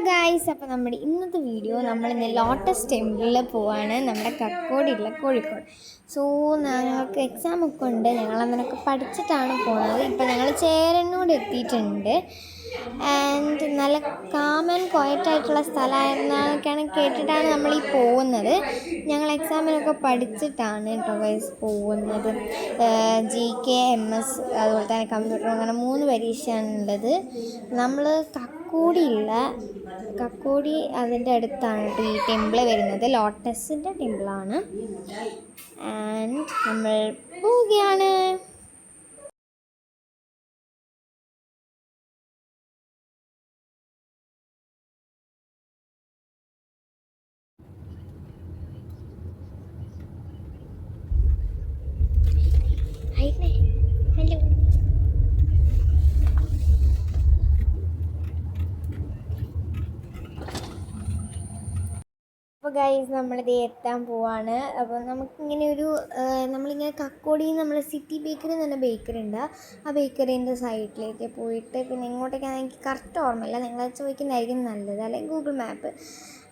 Guys, അപ്പോൾ നമ്മുടെ ഇന്നത്തെ വീഡിയോ നമ്മളിന്ന് ലോട്ടസ് ടെമ്പിളിൽ പോവാണ്. നമ്മുടെ കക്കോടിയുള്ള കോഴിക്കോട്. സോ ഞങ്ങൾക്ക് എക്സാമൊക്കെ ഉണ്ട്, ഞങ്ങളതിനൊക്കെ പഠിച്ചിട്ടാണ് പോകുന്നത്. ഇപ്പോൾ ഞങ്ങൾ ചേരനോട് എത്തിയിട്ടുണ്ട്. ആൻഡ് നല്ല കാം ആൻഡ് ക്വയറ്റായിട്ടുള്ള സ്ഥലമായിരുന്നൊക്കെയാണ് കേട്ടിട്ടാണ് നമ്മളീ പോകുന്നത്. ഞങ്ങൾ എക്സാമിനൊക്കെ പഠിച്ചിട്ടാണ് കേട്ടോ ഗൈസ് പോകുന്നത്. GK, MS, അതുപോലെ തന്നെ കമ്പ്യൂട്ടർ, അങ്ങനെ 3 പരീക്ഷയാണുള്ളത്. നമ്മൾ കക്കോടി അതിൻ്റെ അടുത്താണ് ഈ ടെമ്പിൾ വരുന്നത്. ലോട്ടസിൻ്റെ ടെമ്പിളാണ്. ആൻഡ് നമ്മൾ പോവുകയാണ്. ഹലോ. അപ്പോൾ ഗൈസ്, നമ്മളിത് എത്താൻ പോവാണ്. അപ്പോൾ നമുക്കിങ്ങനെ നമ്മളിങ്ങനെ കക്കോടിയിൽ നമ്മൾ സിറ്റി ബേക്കറി എന്ന് പറഞ്ഞ ബേക്കറി ഉണ്ട്. ആ ബേക്കറീൻ്റെ സൈഡിലേക്ക് പോയിട്ട് പിന്നെ ഇങ്ങോട്ടേക്കാണ് എനിക്ക് കറക്റ്റ് ഓർമ്മയില്ല, നിങ്ങൾ ചോദിക്കുന്നതായിരിക്കും നല്ലത്, അല്ലെങ്കിൽ ഗൂഗിൾ മാപ്പ്.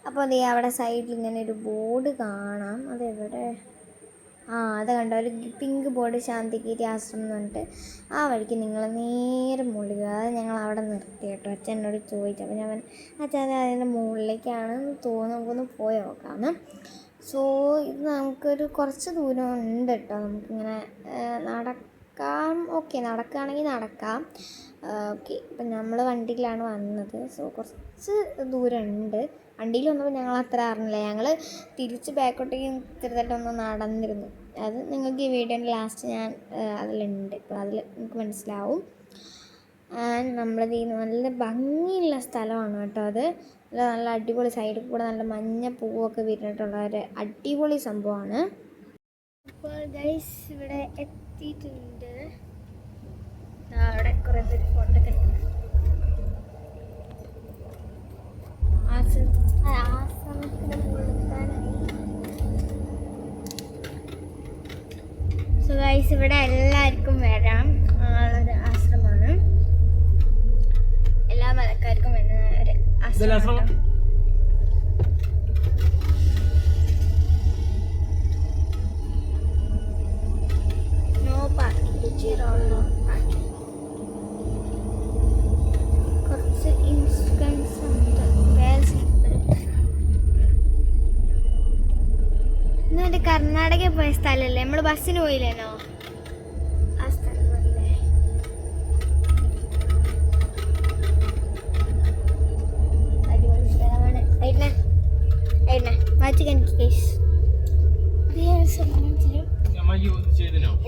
അപ്പോൾ അതേ അവിടെ സൈഡിൽ ഇങ്ങനെ ഒരു ബോർഡ് കാണാം. അതെവിടെ? അത് കണ്ടോ, ഒരു പിങ്ക് ബോർഡ്, ശാന്തിഗിരി ആശ്രമം എന്ന് പറഞ്ഞിട്ട്. ആ വഴിക്ക് നിങ്ങൾ നേരെ മുകളിൽ, അത് ഞങ്ങൾ അവിടെ നിർത്തി കേട്ടോ. അച്ഛൻ എന്നോട് ചോദിച്ചു. അപ്പോൾ ഞാൻ അച്ഛൻ അതിൻ്റെ മുകളിലേക്കാണെന്ന് തോന്നുന്നു, നമുക്കൊന്ന് പോയി നോക്കാമെന്ന്. സോ ഇത് നമുക്കൊരു കുറച്ച് ദൂരം ഉണ്ട് കേട്ടോ. നമുക്കിങ്ങനെ നടക്കാം. ഓക്കെ, നടക്കുകയാണെങ്കിൽ നടക്കാം. ഓക്കെ, ഇപ്പം നമ്മൾ വണ്ടിയിലാണ് വന്നത്. സോ കുറച്ച് ദൂരമുണ്ട്. വണ്ടിയിൽ വന്നപ്പോൾ ഞങ്ങൾ അത്ര അറിഞ്ഞില്ല. ഞങ്ങൾ തിരിച്ച് ബാക്കോട്ടേക്ക് ചെറുതായിട്ടൊന്ന് നടന്നിരുന്നു. അത് നിങ്ങൾക്ക് ഈ വീഡിയോൻ്റെ ലാസ്റ്റ് ഞാൻ അതിലുണ്ട്, ഇപ്പോൾ അതിൽ നിങ്ങൾക്ക് മനസ്സിലാവും. ആൻഡ് നമ്മളത് നല്ല ഭംഗിയുള്ള സ്ഥലമാണ് കേട്ടോ. അത് നല്ല അടിപൊളി, സൈഡിൽ കൂടെ നല്ല മഞ്ഞ പൂവൊക്കെ വിരിഞ്ഞിട്ടുള്ള ഒരു അടിപൊളി സംഭവമാണ്. അപ്പോൾ ഗൈസ് ഇവിടെ എത്തിയിട്ടുണ്ട്. അവിടെ കുറേ പേര് ഫോട്ടോ ഒക്കെ എടുക്കുന്നു. സോ ഗൈസ്, ഇവിടെ എല്ലാവർക്കും വരാം. ഒരു ആശ്രമമാണ്, എല്ലാ മതക്കാർക്കും വരുന്ന ഒരു ആശ്രമം. No parking, zero no parking. കുറച്ച് ഇൻസ്ട്രക്ഷൻസ് ഉണ്ട്. ഇന്നൊരു കർണാടകയിൽ പോയ സ്ഥലമല്ലേ, നമ്മൾ ബസ്സിന് പോയില്ലേനോ, ആ സ്ഥലമല്ലേ. അടിപൊളി സ്ഥലമാണ്. മാറ്റി എനിക്ക് കേസ്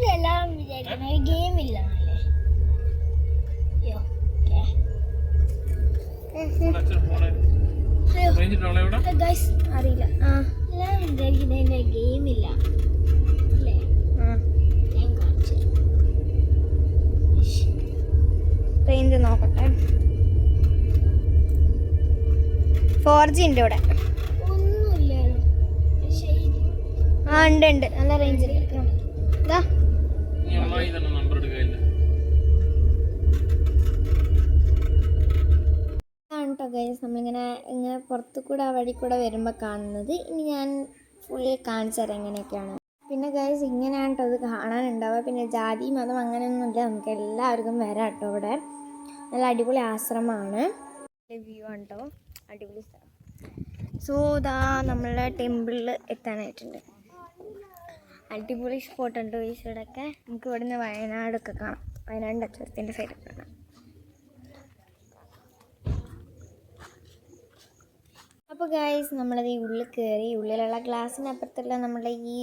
ഇതെല്ലാം വിചാരിക്കണം, ഒരു ഗെയിം ഇല്ല അറിയില്ല. എല്ലാം വിചാരിക്കുന്നതിൻ്റെ ഗെയിമില്ല അല്ലേ. ഞാൻ കാണിച്ചു റേഞ്ച് നോക്കട്ടെ. 4G ഉണ്ട് ഇവിടെ. ഒന്നുമില്ലല്ലോ. ഉണ്ട്, നല്ല റേഞ്ച് ഉണ്ട്. കേട്ടോ ഗൈസ്, നമ്മളിങ്ങനെ പുറത്തു കൂടെ ആ വഴി കൂടെ വരുമ്പോൾ കാണുന്നത്. ഇനി ഞാൻ ഫുള്ളി കാണിച്ചു തരാം എങ്ങനെയൊക്കെയാണ്. പിന്നെ ഗൈസ്, ഇങ്ങനെയാണ് കേട്ടോ ഇത് കാണാനുണ്ടാവുക. പിന്നെ ജാതി മതം അങ്ങനെയൊന്നുമില്ല, നമുക്ക് എല്ലാവർക്കും വരാം കേട്ടോ. ഇവിടെ നല്ല അടിപൊളി ആശ്രമമാണ്. വ്യൂ ആണ് കേട്ടോ, അടിപൊളി സ്ഥലം. സോ ഇതാ നമ്മളുടെ ടെമ്പിളിൽ എത്താനായിട്ടുണ്ട്. അടിപൊളി സ്പോട്ട് ഉണ്ട് ഗൈസ് ഇവിടെയൊക്കെ. നമുക്ക് ഇവിടുന്ന് വയനാടൊക്കെ കാണാം, വയനാടിൻ്റെ ചുരത്തിൻ്റെ സൈഡൊക്കെ കാണാം. അപ്പോൾ ഗൈസ്, നമ്മളത് ഈ ഉള്ളിൽ കയറി. ഉള്ളിലുള്ള ഗ്ലാസ്സിനപ്പുറത്തുള്ള നമ്മുടെ ഈ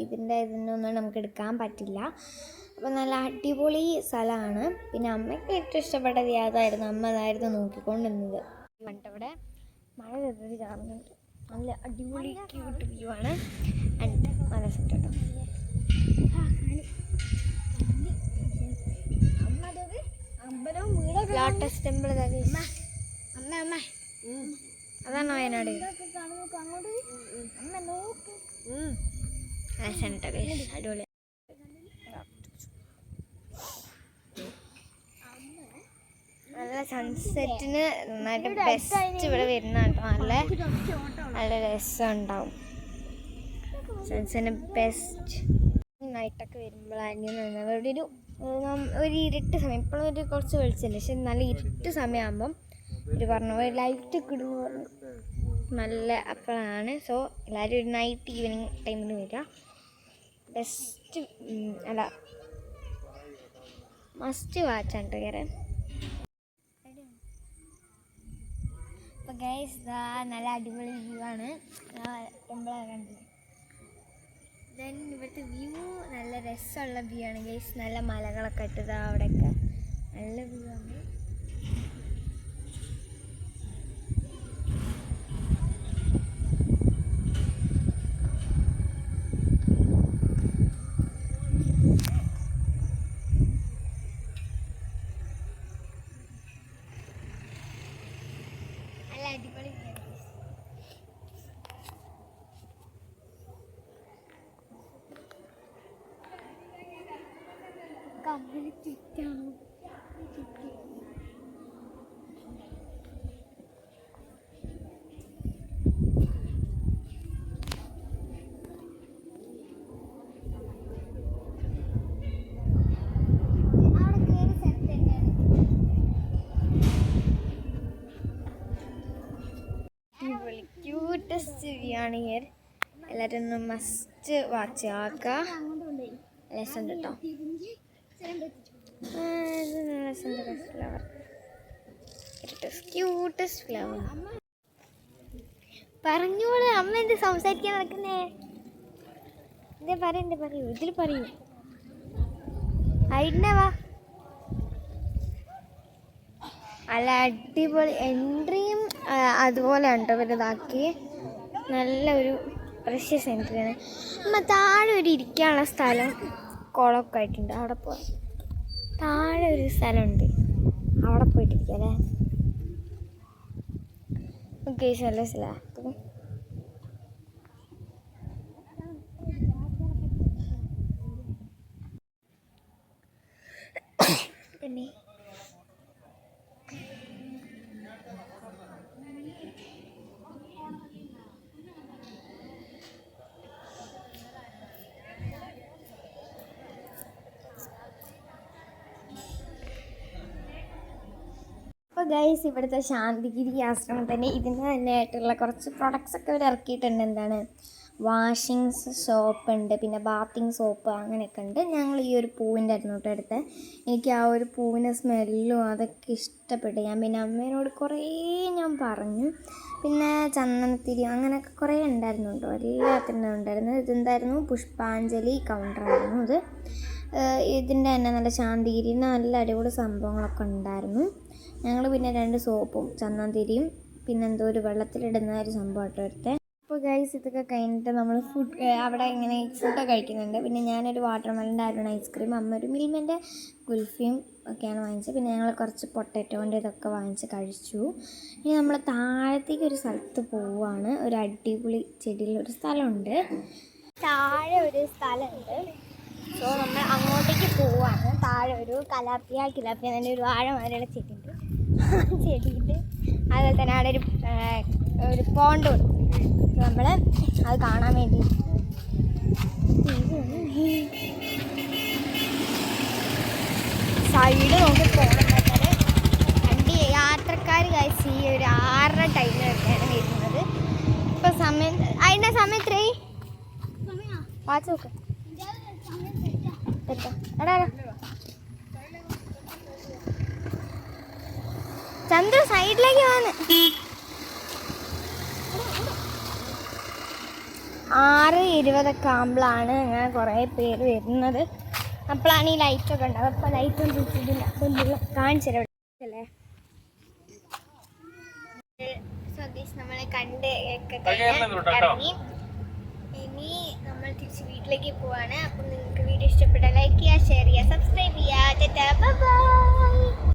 ഇതിനൊന്നും നമുക്ക് എടുക്കാൻ പറ്റില്ല. അപ്പോൾ നല്ല അടിപൊളി സ്ഥലമാണ്. പിന്നെ അമ്മയ്ക്ക് ഏറ്റവും ഇഷ്ടപ്പെട്ടത് അതായിരുന്നു. അമ്മ അതായിരുന്നു നോക്കിക്കൊണ്ടിരുന്നത്. അവിടെ മഴ ചെറുതായി ചാറുന്നുണ്ട്. നല്ല അടിപൊളി ക്യൂട്ട് വ്യൂ ആണ്. ആൻഡ് നല്ല സെറ്റ് കേട്ടോ. ലോട്ടസ് ടെമ്പിൾ അതാണ് വയനാട്. അടിപൊളി. നല്ല സൺസെറ്റിന് നന്നായിട്ട് ബെസ്റ്റ് ഇവിടെ വരുന്ന കേട്ടോ. നല്ല രസം ഉണ്ടാവും സൺസെറ്റിന് ബെസ്റ്റ്. നൈറ്റൊക്കെ വരുമ്പോഴാണ് അവിടെ ഒരു ഇരുട്ട് സമയം. ഇപ്പോഴും ഒരു കുറച്ച് വെളിച്ചല്ലേ, പക്ഷെ നല്ല ഇരുട്ട് സമയമാകുമ്പം ഒരു പറഞ്ഞ പോലെ ലൈറ്റ് ഒക്കെ ഇടുമ്പോൾ നല്ല അപ്പോഴാണ്. സോ എല്ലാവരും ഒരു നൈറ്റ് ഈവനിങ് ടൈമിൽ വരിക. ബെസ്റ്റ് അല്ല മസ്റ്റ് വാച്ചാണ് കേട്ടോ കയറാൻ. അപ്പോൾ ഗൈസ് ഇതാ നല്ല അടിപൊളി വ്യൂ ആണ്. ടെമ്പിളൊക്കെ കണ്ടില്ലേ. ദെൻ ഇവിടുത്തെ വ്യൂ നല്ല രസമുള്ള വ്യൂ ആണ് ഗൈസ്. നല്ല മലകളൊക്കെ ഇട്ടതാ അവിടെയൊക്കെ നല്ല വ്യൂ ആണ്. നല്ല അടിപൊളി വ്യൂ ആണ്. കമ്പനി ചുറ്റാണ് ക്യൂട്ടസ്റ്റ് വ്യൂ ആണ് ഹിയർ. എല്ലാവരും ഒന്ന് മസ്റ്റ് വാച്ച് ആക്കുക. രസം കേട്ടോ. Flower cutest flower. പറഞ്ഞോളൂ അമ്മ എന്ത് സംസാരിക്കാൻ നടക്കുന്നേ? ഇതേ പറയൂ ഇതിൽ പറയൂ. ഐഡിനെ വാ. നല്ല അടിപൊളി എൻട്രിയും അതുപോലെ ഉണ്ട് ഇവരിതാക്കി. നല്ലൊരു പ്രഷ്യസ് എൻട്രിയാണ്. അമ്മ താഴെ ഒരു ഇരിക്കാനുള്ള സ്ഥലം കുളമൊക്കെ ആയിട്ടുണ്ട്. അവിടെ പോവാം. താഴെ ഒരു സ്ഥലമുണ്ട്, അവിടെ പോയിട്ടിരിക്കുക അല്ലേ. ഓക്കെ നല്ല സ്ഥലം. പിന്നെ അപ്പോൾ ഗൈസ് ഇവിടുത്തെ ശാന്തിഗിരി ആശ്രമം തന്നെ ഇതിന് തന്നെയായിട്ടുള്ള കുറച്ച് പ്രൊഡക്ട്സ് ഒക്കെ ഇവർ ഇറക്കിയിട്ടുണ്ട്. എന്താണ് വാഷിങ് സോപ്പ് ഉണ്ട്, പിന്നെ ബാത്തിങ് സോപ്പ് അങ്ങനെയൊക്കെ ഉണ്ട്. ഞങ്ങൾ ഈ ഒരു പൂവിൻ്റെ ആയിരുന്നു കേട്ടോ എടുത്തത്. എനിക്ക് ആ ഒരു പൂവിൻ്റെ സ്മെല്ലും അതൊക്കെ ഇഷ്ടപ്പെട്ടു. ഞാൻ പിന്നെ അമ്മേനോട് കുറേ ഞാൻ പറഞ്ഞു. പിന്നെ ചന്ദനത്തിരി അങ്ങനെയൊക്കെ കുറേ ഉണ്ടായിരുന്നു കേട്ടോ. എല്ലാത്തിനും ഉണ്ടായിരുന്നു. ഇതെന്തായിരുന്നു പുഷ്പാഞ്ജലി കൗണ്ടറായിരുന്നു ഇത്. ഇതിൻ്റെ തന്നെ നല്ല ശാന്തിഗിരി നല്ല അടിപൊളി സംഭവങ്ങളൊക്കെ ഉണ്ടായിരുന്നു. ഞങ്ങൾ പിന്നെ 2 സോപ്പും ചന്ദനത്തിരിയും പിന്നെ എന്തോ ഒരു വെള്ളത്തിലിടുന്ന ഒരു സംഭവം കേട്ടോ എടുത്തത്. അപ്പോൾ ഗൈസ് ഇതൊക്കെ കഴിഞ്ഞിട്ട് നമ്മൾ അവിടെ ഇങ്ങനെ ഫുഡൊക്കെ കഴിക്കുന്നുണ്ട്. പിന്നെ ഞാനൊരു വാട്ടർമെലൻ്റെ ആയിരുന്നു ഐസ്ക്രീം, അമ്മ ഒരു മിൽമൻ്റെ കുൽഫിയും ഒക്കെയാണ് വാങ്ങിച്ചത്. പിന്നെ ഞങ്ങൾ കുറച്ച് പൊട്ടാറ്റോൻ്റെ ഇതൊക്കെ വാങ്ങിച്ച് കഴിച്ചു. ഇനി നമ്മൾ താഴത്തേക്ക് ഒരു സ്ഥലത്ത് പോവുകയാണ്. ഒരു അടിപൊളി ചെടിയിലൊരു സ്ഥലമുണ്ട്, താഴെ ഒരു സ്ഥലമുണ്ട്. സോ നമ്മൾ അങ്ങോട്ടേക്ക് പോവുകയാണ്. താഴെ ഒരു കലാപ്പിയ തന്നെ ഒരു വാഴമാരുടെ ചെടിയുണ്ട്. ചെടിയുണ്ട് അതുപോലെ തന്നെ അവിടെ ഒരു പോണ്ട് ഉണ്ട്. നമ്മൾ അത് കാണാൻ വേണ്ടി സൈഡ് നോക്കി പോകണമെന്നുണ്ടെങ്കിൽ വണ്ടി യാത്രക്കാർ കഴിച്ച് ഈ ഒരു 6:30 ടൈമിലൊക്കെയാണ് വരുന്നത്. ഇപ്പോൾ സമയം അതിൻ്റെ സമയം എത്രയായി വാച്ച് നോക്ക്. ചന്ദ്ര സൈഡിലേക്ക് വന്ന് 6:20 ആകുമ്പോഴാണ് അങ്ങനെ കുറേ പേര് വരുന്നത്. അപ്പോഴാണ് ഈ ലൈറ്റൊക്കെ ഉണ്ടാവും. അപ്പോൾ ലൈറ്റൊന്നും ചുറ്റിട്ടില്ല. അപ്പോൾ കാണിച്ചല്ലേ സതീഷ് നമ്മളെ കണ്ട് ഒക്കെ ഇറങ്ങി. ഇനി നമ്മൾ തിരിച്ച് വീട്ടിലേക്ക് പോവാണ്. അപ്പം നിങ്ങൾക്ക് വീഡിയോ ഇഷ്ടപ്പെട്ടാൽ ലൈക്ക് ചെയ്യുക, ഷെയർ ചെയ്യുക, സബ്സ്ക്രൈബ് ചെയ്യുക. Bye bye.